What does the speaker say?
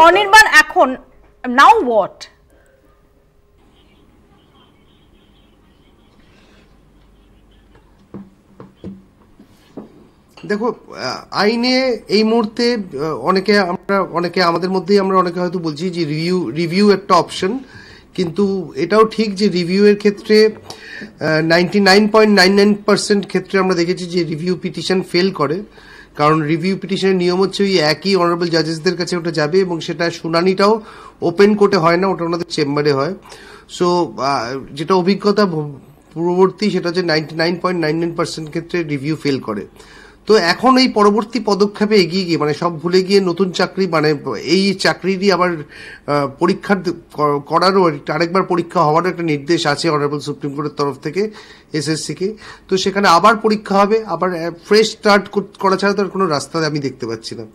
অনির্বাণ এখন now what? দেখো, আইনে এই মুহূর্তে অনেকে আমাদের মধ্যেই আমরা অনেকে হয়তো বলছি যে রিভিউ একটা অপশন, কিন্তু এটাও ঠিক যে রিভিউ এর ক্ষেত্রে 99.99% ক্ষেত্রে আমরা দেখেছি যে রিভিউ পিটিশন ফেল করে। কারণ রিভিউ পিটিশনের নিয়ম হচ্ছে ওই একই অনারেবল জাজেসদের কাছে ওটা যাবে এবং সেটা শুনানিটাও ওপেন কোর্টে হয় না, ওটা ওনাদের চেম্বারে হয়। সো যেটা অভিজ্ঞতা পূর্ববর্তী সেটা হচ্ছে 99.99% ক্ষেত্রে রিভিউ ফেল করে। তো এখন এই পরবর্তী পদক্ষেপে এগিয়ে গিয়ে মানে সব ভুলে গিয়ে নতুন চাকরি মানে এই চাকরিরই আবার পরীক্ষা করারও আরেকবার পরীক্ষা হওয়ারও একটা নির্দেশ আছে অনারেবল সুপ্রিম কোর্টের তরফ থেকে এসএসসিকে। তো সেখানে আবার পরীক্ষা হবে, আবার ফ্রেশ স্টার্ট করা ছাড়া তার কোনো রাস্তা আমি দেখতে পাচ্ছি না।